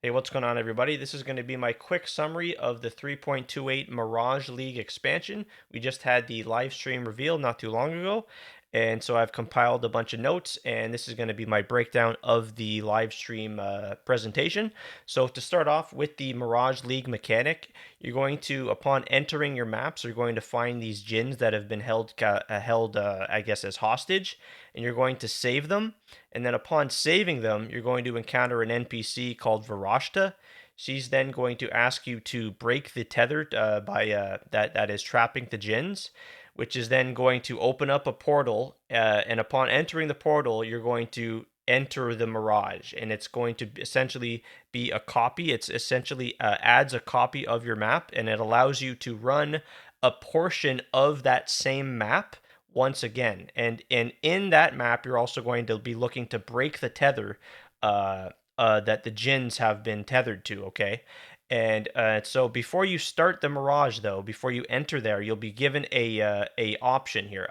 Hey, what's going on, everybody? This is going to be my quick summary of the 3.28 Mirage League expansion. We just had the live stream reveal not too long ago, and so I've compiled a bunch of notes, and this is going to be my breakdown of the live stream presentation. So to start off with the Mirage League mechanic, you're going to, upon entering your maps, you're going to find these djinns that have been held, I guess, as hostage, and you're going to save them. And then upon saving them, you're going to encounter an NPC called Varashta. She's then going to ask you to break the tether by that is trapping the djinns, which is then going to open up a portal. And upon entering the portal, you're going to enter the Mirage, and it's going to essentially be a copy. It's essentially adds a copy of your map, and it allows you to run a portion of that same map once again. And in that map, you're also going to be looking to break the tether that the djinns have been tethered to. Okay. And so before you start the Mirage, though, before you enter there, you'll be given a option here,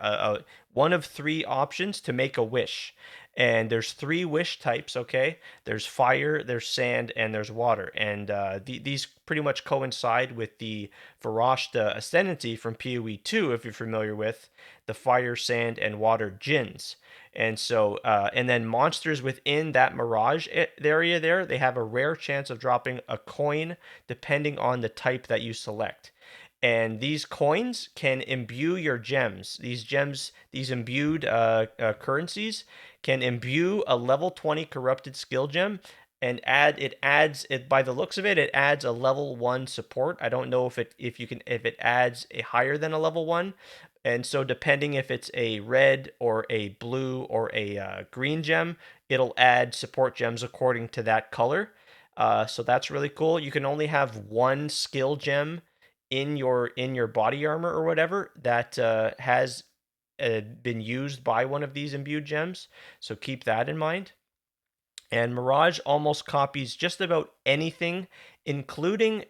one of three options to make a wish. And there's three wish types. Okay, there's fire, there's sand, and there's water. And these pretty much coincide with the Varashta Ascendancy from PoE 2, if you're familiar with the fire, sand, and water djinns. And so, and then monsters within that Mirage area there, they have a rare chance of dropping a coin depending on the type that you select. And these coins can imbue your gems. These gems, these imbued currencies, can imbue a level 20 corrupted skill gem and adds it by the looks of it, it adds a level 1 support. I don't know if it adds a higher than a level 1. And so depending if it's a red or a blue or a green gem, it'll add support gems according to that color. So that's really cool. You can only have one skill gem in your body armor or whatever that has been used by one of these imbued gems. So keep that in mind. And Mirage almost copies just about anything, including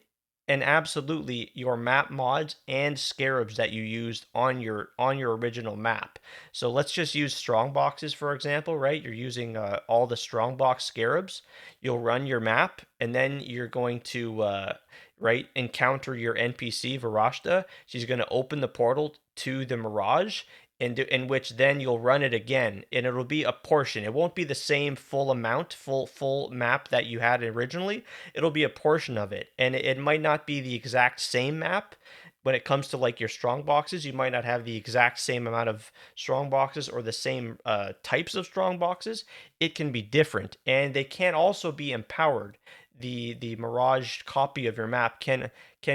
and absolutely your map mods and scarabs that you used on your original map. So let's just use strong boxes for example, right? You're using all the strong box scarabs. You'll run your map, and then you're going to right encounter your NPC Varashta. She's going to open the portal to the Mirage, in which then you'll run it again, and it'll be a portion. It won't be the same full amount, full map that you had originally. It'll be a portion of it, and it might not be the exact same map. When it comes to like your strong boxes, you might not have the exact same amount of strong boxes or the same types of strong boxes. It can be different, and they can also be empowered. The Mirage copy of your map can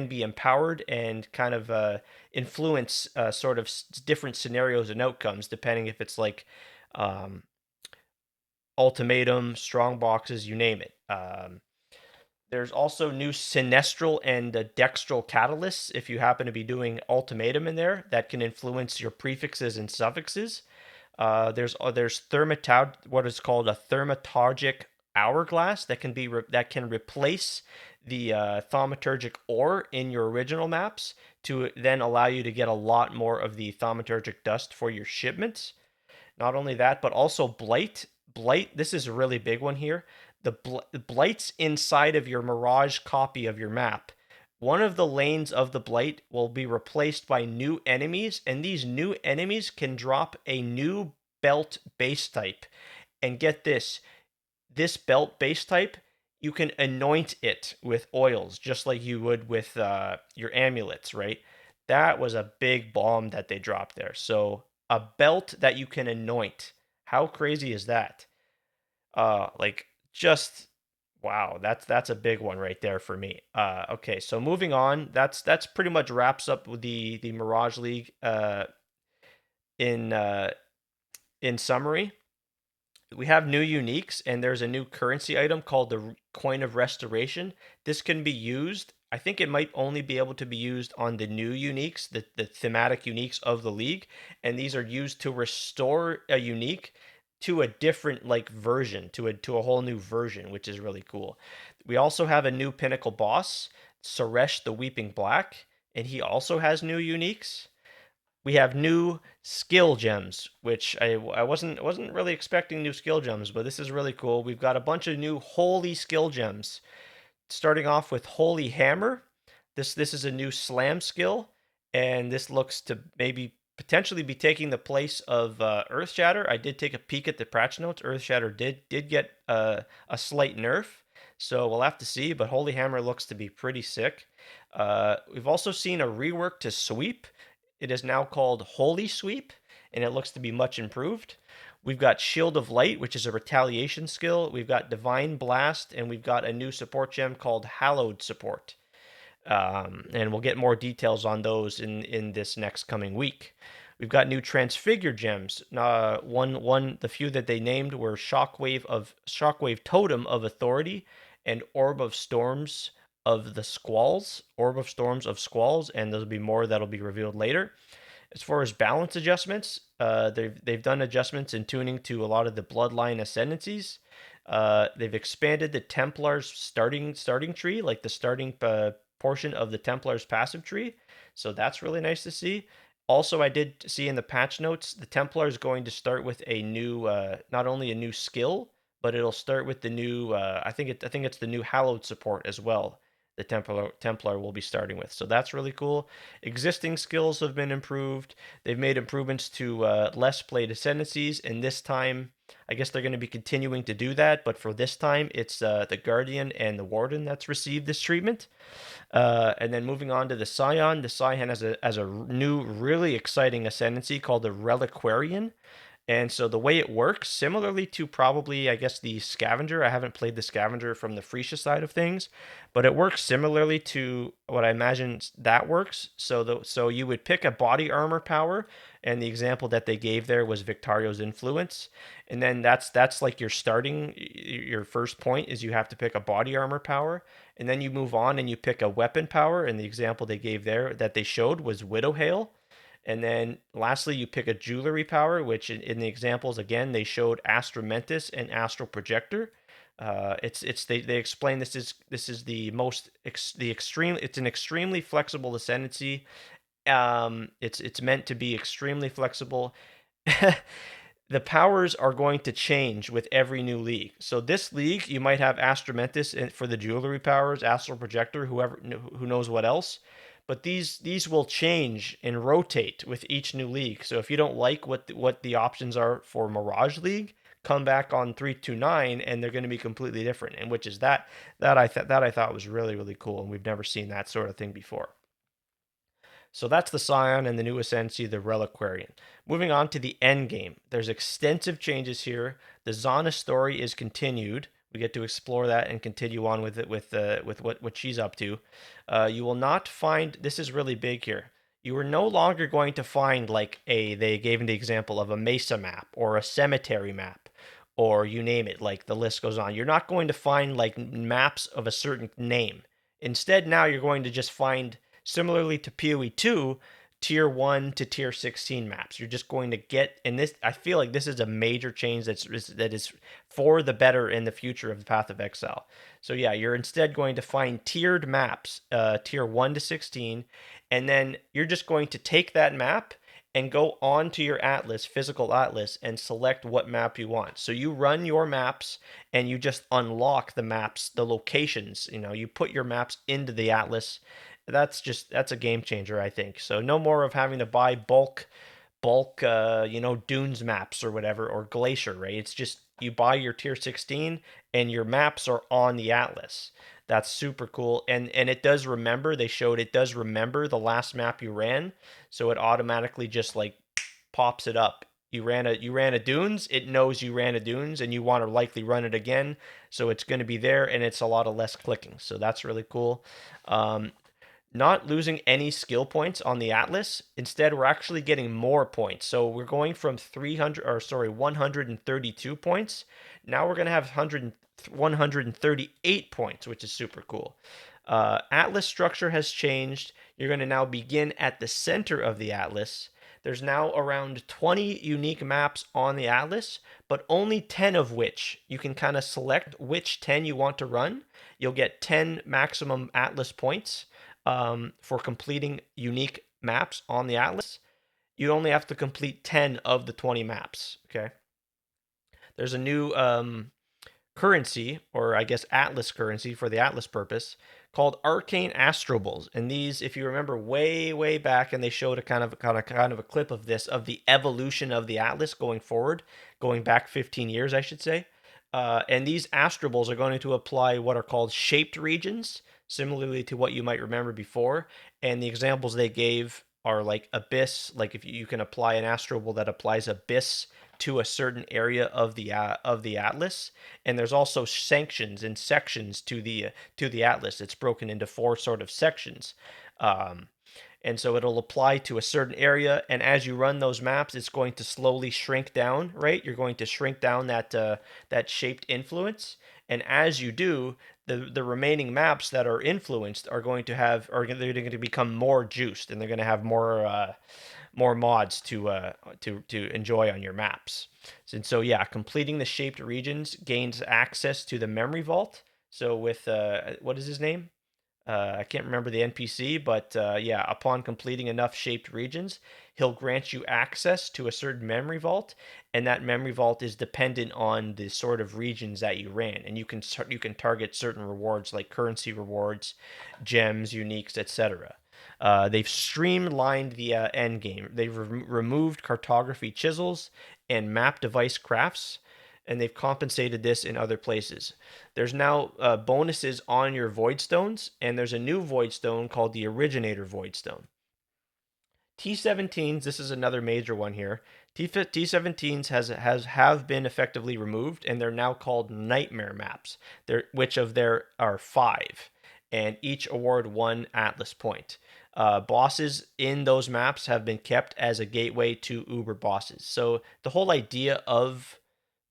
be empowered and kind of influence sort of different scenarios and outcomes depending if it's like um, ultimatum, strong boxes, you name it. There's also new sinestral and dextral catalysts if you happen to be doing ultimatum in there that can influence your prefixes and suffixes. There's what is called a thermaturgic hourglass that can replace the thaumaturgic ore in your original maps to then allow you to get a lot more of the thaumaturgic dust for your shipments. Not only that, but also blight. Blight. This is a really big one here. The blights inside of your Mirage copy of your map. One of the lanes of the blight will be replaced by new enemies, and these new enemies can drop a new belt base type. And get this belt base type, you can anoint it with oils just like you would with your amulets, right? That was a big bomb that they dropped there. So a belt that you can anoint. How crazy is that? Like just wow, that's a big one right there for me. Okay, so moving on, that's pretty much wraps up with the Mirage League in uh, in summary. We have new uniques, and there's a new currency item called the Coin of Restoration. This can be used. I think it might only be able to be used on the new uniques, the thematic uniques of the league, and these are used to restore a unique to a different like version, to a whole new version, which is really cool. We also have a new pinnacle boss, Suresh the Weeping Black, and he also has new uniques. We have new skill gems, which I wasn't really expecting new skill gems, but this is really cool. We've got a bunch of new holy skill gems. starting off with Holy Hammer. This is a new slam skill, and this looks to maybe potentially be taking the place of Earth Shatter. I did take a peek at the patch notes. Earth Shatter did get a slight nerf, so we'll have to see. But Holy Hammer looks to be pretty sick. We've also seen a rework to Sweep. It is now called Holy Sweep, and it looks to be much improved. We've got Shield of Light, which is a retaliation skill. We've got Divine Blast, and we've got a new support gem called Hallowed Support. And we'll get more details on those in this next coming week. We've got new Transfigure gems. The few that they named were Shockwave Totem of Authority and Orb of Storms of the Squalls, Orb of Storms of Squalls, and there'll be more that'll be revealed later. As far as balance adjustments, they've done adjustments in tuning to a lot of the bloodline ascendancies. They've expanded the Templar's starting tree, like the starting portion of the Templar's passive tree. So that's really nice to see. Also, I did see in the patch notes the Templar is going to start with a new, not only a new skill, but it'll start with the new. I think it's the new Hallowed support as well. The Templar will be starting with. So that's really cool. Existing skills have been improved. They've made improvements to less played ascendancies, and this time, I guess they're going to be continuing to do that. But for this time, it's the Guardian and the Warden that's received this treatment. And then moving on to the Scion. The Scion has a new, really exciting ascendancy called the Reliquarian. And so the way it works, similarly to probably, I guess, the Scavenger, I haven't played the Scavenger from the Freesia side of things, but it works similarly to what I imagine that works. So you would pick a body armor power, and the example that they gave there was Victario's Influence, and then that's like your first point is you have to pick a body armor power, and then you move on and you pick a weapon power, and the example they gave there that they showed was Widow Hail. And then lastly, you pick a jewelry power, which in the examples, again, they showed Astromentis and Astral Projector. They explain this is the most the extreme. It's an extremely flexible ascendancy. It's meant to be extremely flexible. The powers are going to change with every new league. So this league, you might have Astromentis for the jewelry powers, Astral Projector, who knows what else. But these will change and rotate with each new league. So if you don't like what the options are for Mirage League, come back on 329 and they're going to be completely different. And which is that I thought was really really cool, and we've never seen that sort of thing before. So that's the Scion and the new Ascendancy, the Reliquarian. Moving on to the end game. There's extensive changes here. The Zana story is continued. We get to explore that and continue on with it with what she's up to. You will not find, this is really big here. You are no longer going to find like they gave the example of a mesa map or a cemetery map, or you name it, like the list goes on. You're not going to find like maps of a certain name. Instead, now you're going to just find, similarly to PoE 2, tier 1 to tier 16 maps. You're just going to get, and this, I feel like this is a major change that is for the better in the future of the Path of Exile. So yeah, you're instead going to find tiered maps, tier 1 to 16, and then you're just going to take that map and go on to your atlas, physical atlas, and select what map you want. So you run your maps and you just unlock the maps, the locations. You put your maps into the atlas. That's a game changer, I think. So no more of having to buy bulk dunes maps or whatever, or glacier, right? It's just you buy your tier 16 and your maps are on the atlas. That's super cool. And it does remember, they showed it does remember the last map you ran, so it automatically just like pops it up. You ran a dunes, it knows you ran a dunes and you want to likely run it again, so it's going to be there, and it's a lot of less clicking. So that's really cool. Not losing any skill points on the Atlas. Instead, we're actually getting more points. So we're going from 132 points. Now we're going to have 138 points, which is super cool. Atlas structure has changed. You're going to now begin at the center of the Atlas. There's now around 20 unique maps on the Atlas, but only 10 of which you can kind of select which 10 you want to run. You'll get 10 maximum Atlas points for completing unique maps on the Atlas. You only have to complete 10 of the 20 maps. Okay. There's a new currency, or I guess Atlas currency for the Atlas purpose, called Arcane Astrobles. And these, if you remember way back, and they showed a kind of a clip of this, of the evolution of the Atlas going forward, going back 15 years, I should say. And these Astrobles are going to apply what are called shaped regions, similarly to what you might remember before. And the examples they gave are like Abyss, like if you can apply an Astrobal that applies Abyss to a certain area of the atlas, and there's also sanctions and sections to the atlas. It's broken into four sort of sections, um, and so it'll apply to a certain area. And as you run those maps, it's going to slowly shrink down. Right, you're going to shrink down that shaped influence, and as you do, the remaining maps that are influenced are going to have are they're going to become more juiced, and they're going to have more mods to enjoy on your maps. And so yeah, completing the shaped regions gains access to the memory vault. So with what is his name? I can't remember the NPC, but yeah, upon completing enough shaped regions, he'll grant you access to a certain memory vault, and that memory vault is dependent on the sort of regions that you ran, and you can target certain rewards like currency rewards, gems, uniques, etc. They've streamlined the end game. They've removed cartography chisels and map device crafts, and they've compensated this in other places. There's now bonuses on your void stones, and there's a new void stone called the originator void stone. T17s, this is another major one here. T17s have been effectively removed, and they're now called nightmare maps. Which of there are five, and each award one Atlas point. Bosses in those maps have been kept as a gateway to Uber bosses. So the whole idea of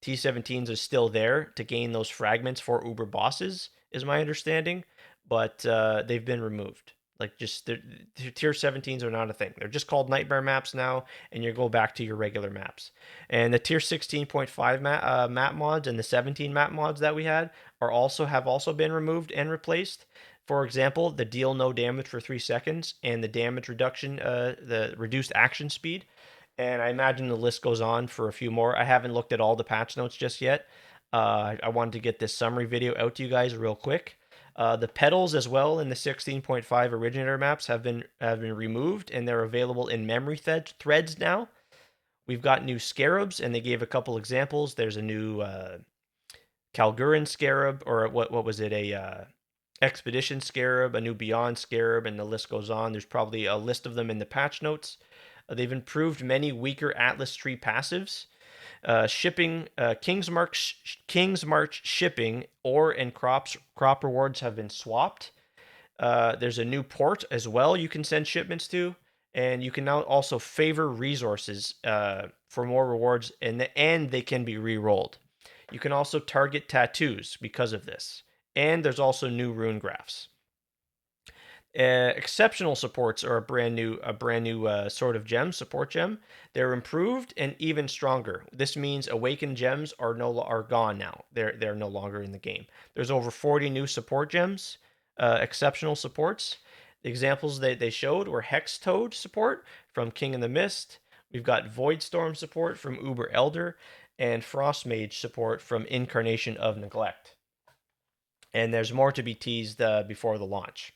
T17s is still there to gain those fragments for Uber bosses, is my understanding, but they've been removed. Like just tier 17s are not a thing. They're just called nightmare maps now, and you go back to your regular maps. And the tier 16.5 map mods and the 17 map mods that we had have also been removed and replaced. For example, the deal no damage for 3 seconds and the damage reduction, the reduced action speed. And I imagine the list goes on for a few more. I haven't looked at all the patch notes just yet. I wanted to get this summary video out to you guys real quick. The pedals as well in the 16.5 originator maps have been removed, and they're available in memory threads now. We've got new scarabs, and they gave a couple examples. There's a new Kalguran scarab, or what was it? A expedition scarab, a new beyond scarab, and the list goes on. There's probably a list of them in the patch notes. They've improved many weaker Atlas tree passives. Shipping, King's March shipping, ore and crop rewards have been swapped. There's a new port as well you can send shipments to, and you can now also favor resources for more rewards, and they can be re-rolled. You can also target tattoos because of this, and there's also new rune graphs. Exceptional supports are a brand new sort of gem, support gem. They're improved and even stronger. This means awakened gems are gone now. They're no longer in the game. There's over 40 new support gems, exceptional supports. The examples they showed were Hex Toad support from King in the Mist. We've got Void Storm support from Uber Elder, and Frost Mage support from Incarnation of Neglect. And there's more to be teased before the launch.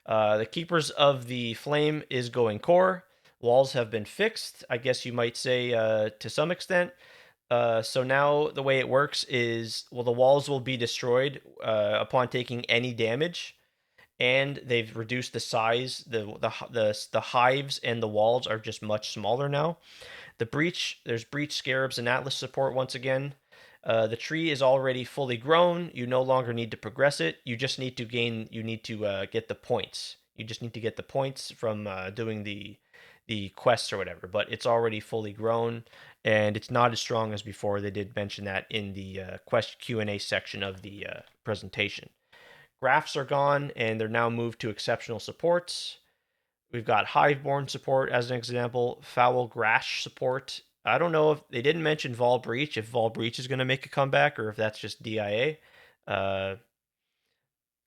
The Keepers of the Flame is going core. Walls have been fixed, I guess you might say, to some extent. So now the way it works is, well, the walls will be destroyed upon taking any damage, and they've reduced the size. The hives and the walls are just much smaller now. There's breach scarabs and atlas support once again. The tree is already fully grown. You no longer need to progress it. You just need to get the points. You just need to get the points from doing the quests or whatever. But it's already fully grown, and it's not as strong as before. They did mention that in the quest Q&A section of the presentation. Graphs are gone, and they're now moved to exceptional supports. We've got Hiveborn support as an example, Foul Grash support. I don't know if they didn't mention Vol Breach, if Vol Breach is going to make a comeback or if that's just DIA. Uh,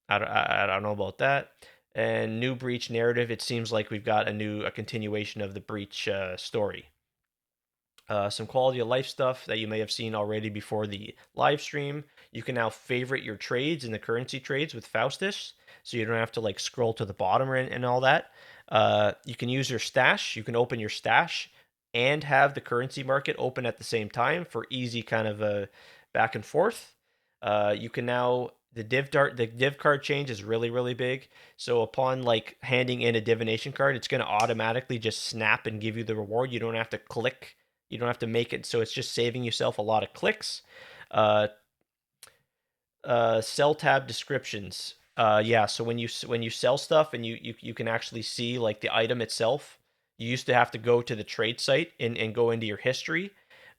I don't know about that. And new Breach narrative, it seems like we've got a continuation of the Breach story. Some quality of life stuff that you may have seen already before the live stream. You can now favorite your trades in the currency trades with Faustus, so you don't have to like scroll to the bottom and all that. You can use your stash. You can open your stash and have the currency market open at the same time for easy kind of a back and forth. You can now the div card change is really big. So upon like handing in a divination card, it's going to automatically just snap and give you the reward. You don't have to click, you don't have to make it, so it's just saving yourself a lot of clicks. Uh, Sell tab descriptions. Yeah, so when you sell stuff and you can actually see like the item itself. You used to have to go to the trade site and go into your history,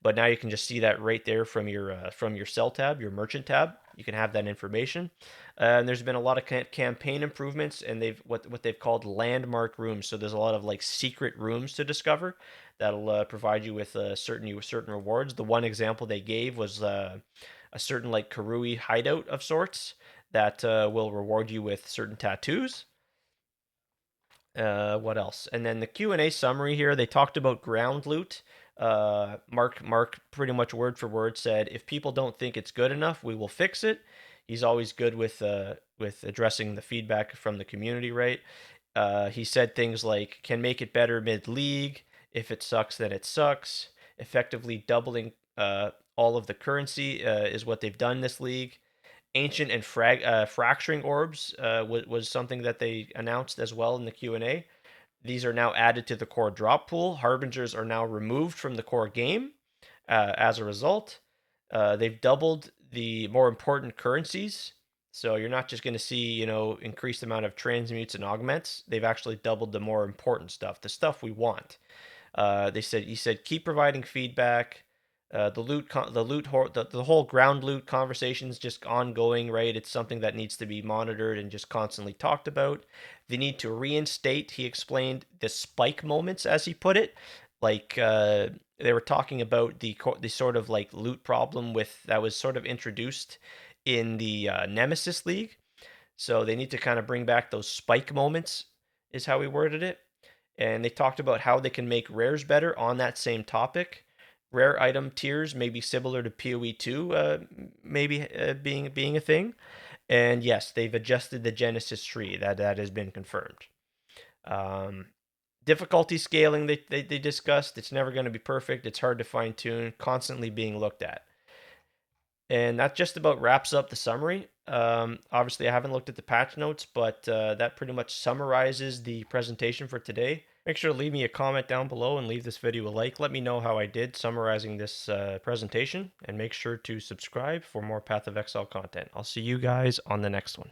but now you can just see that right there from your sell tab, your merchant tab. You can have that information. And there's been a lot of campaign improvements, and they've what they've called landmark rooms. So there's a lot of like secret rooms to discover that'll provide you with certain rewards. The one example they gave was a certain like Karui hideout of sorts that will reward you with certain tattoos. What else? And then the Q&A summary here, they talked about ground loot. Mark pretty much word for word said, if people don't think it's good enough, we will fix it. He's always good with addressing the feedback from the community, right? He said things like, can make it better mid league. If it sucks, then it sucks. Effectively doubling all of the currency is what they've done this league. Ancient and fracturing orbs was something that they announced as well in the Q&A. These are now added to the core drop pool. Harbingers are now removed from the core game as a result. They've doubled the more important currencies. So you're not just going to see, increased amount of transmutes and augments. They've actually doubled the more important stuff, the stuff we want. He said keep providing feedback. The whole ground loot conversation is just ongoing, right? It's something that needs to be monitored and just constantly talked about. They need to reinstate, he explained, the spike moments, as he put it. Like they were talking about the sort of like loot problem with that was sort of introduced in the Nemesis League. So they need to kind of bring back those spike moments, is how he worded it. And they talked about how they can make rares better on that same topic. Rare item tiers may be similar to PoE 2, maybe being a thing. And yes, they've adjusted the Genesis tree. That has been confirmed. Um, Difficulty scaling they discussed. It's never going to be perfect. It's hard to fine tune. Constantly being looked at. And that just about wraps up the summary. Obviously, I haven't looked at the patch notes, but that pretty much summarizes the presentation for today. Make sure to leave me a comment down below and leave this video a like. Let me know how I did summarizing this presentation, and make sure to subscribe for more Path of Exile content. I'll see you guys on the next one.